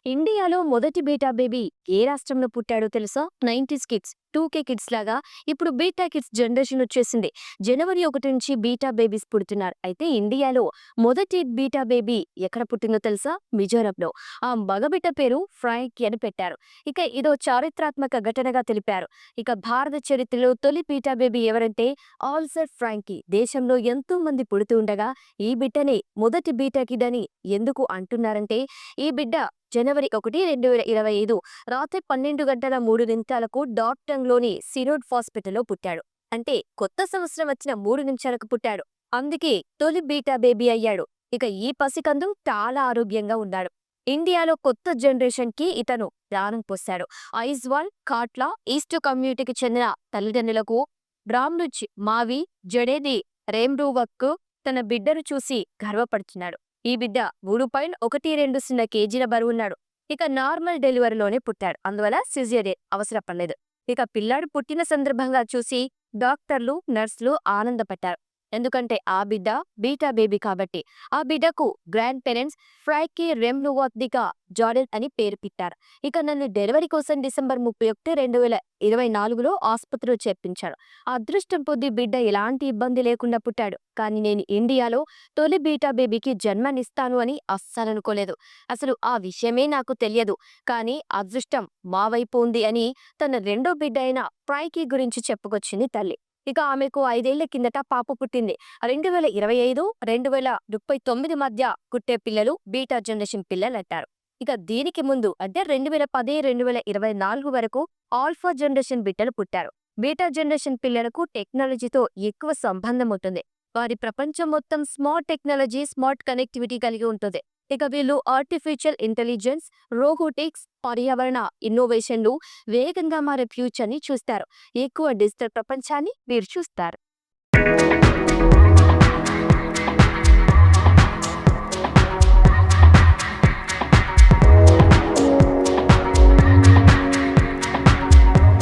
ఇండియాలో మొదటి beta baby ఏ రాష్ట్రంలో పుట్టాడో తెలుసా? 90s కిడ్స్, 2K కిడ్స్ లాగా ఇప్పుడు బీటా కిడ్స్ జనరేషన్ వచ్చేసింది. జనవరి 1 నుంచి బీటా బేబీస్ పుడుతున్నారు. అయితే ఇండియాలో మొదటి బీటా బేబీ ఎక్కడ పుట్టిందో తెలుసా? మిజోరంలో. ఆ మగబిడ్డ పేరు ఫ్రాంకీ అని పెట్టారు. ఇక ఇదో చారిత్రాత్మక ఘటనగా తెలిపారు. ఇక భారత చరిత్రలో తొలి బీటా బేబీ ఎవరంటే ఆల్సర్ ఫ్రాంకీ. దేశంలో ఎంతో మంది పుడుతూ ఉండగా ఈ బిడ్డని మొదటి బీటా కిడ్ అని ఎందుకు అంటున్నారంటే ఈ బిడ్డ జనవరి 1, 2025 రాత్రి 12 గంటల 3 నిమిషాలకు డాప్టంగ్లోని సిరోడ్ హాస్పిటల్లో పుట్టాడు. అంటే కొత్త సంవత్సరం వచ్చిన 3 నిమిషాలకు పుట్టాడు. అందుకే తొలి బీటా బేబీ అయ్యాడు. ఇక ఈ పసికందు చాలా ఆరోగ్యంగా ఉన్నాడు. ఇండియాలో కొత్త జనరేషన్ కి ఇతను ప్రాణం పోశాడు. ఐజ్వాల్, కాట్లా, ఈస్ట్ కమ్యూనిటీకి చెందిన తల్లిదండ్రులకు బ్రాహ్మణుచ్ మావి జడేది రేమ్రూవక్ తన బిడ్డను చూసి గర్వపడుతున్నాడు. ఈ బిడ్డ 3.12 కేజీల బరువున్నాడు. ఇక నార్మల్ డెలివరీలోనే పుట్టాడు. అందువల్ల సిజేరియన్ అవసరపడలేదు. ఇక పిల్లాడు పుట్టిన సందర్భంగా చూసి డాక్టర్లు, నర్సులు ఆనందపడ్డారు. ఎందుకంటే ఆ బిడ్డ బీటా బేబీ కాబట్టి. ఆ బిడ్డకు గ్రాండ్ పేరెంట్స్ ఫ్రాంకీ రెమ్నువాత్దిక జార్డన్ అని పేరు పెట్టారు. ఇక నన్ను డెలివరీ కోసం డిసెంబర్ 31, 2024లో ఆసుపత్రిలో చేర్పించాడు. అదృష్టం కొద్దీ బిడ్డ ఎలాంటి ఇబ్బంది లేకుండా పుట్టాడు. కానీ నేను ఇండియాలో తొలి బీటా బేబీకి జన్మనిస్తాను అని అస్సలనుకోలేదు. అసలు ఆ విషయమే నాకు తెలియదు. కానీ అదృష్టం మా వైపు ఉంది అని తన రెండో బిడ్డ అయిన ఫ్రాంకీ గురించి చెప్పుకొచ్చింది తల్లి. ఇక ఆమెకు 5 ఏళ్ల కిందట పాప పుట్టింది. 2025, 2039 మధ్య పుట్టే పిల్లలు బీటా జనరేషన్ పిల్లలంటారు. ఇక దీనికి ముందు అంటే 2010, 2024 వరకు ఆల్ఫా జనరేషన్ బిడ్డలు పుట్టారు. బీటా జనరేషన్ పిల్లలకు టెక్నాలజీతో ఎక్కువ సంబంధం ఉంటుంది. వారి ప్రపంచం మొత్తం స్మార్ట్ టెక్నాలజీ, స్మార్ట్ కనెక్టివిటీ కలిగి ఉంటుంది. ఇక వీళ్ళు ఆర్టిఫిషియల్ ఇంటెలిజెన్స్, రోబోటిక్స్, పర్యావరణ ఇన్నోవేషన్లు వేగంగా మారే ఫ్యూచర్ ని చూస్తారు. ఎక్కువ డిజిటల్ ప్రపంచాన్ని వీరు చూస్తారు.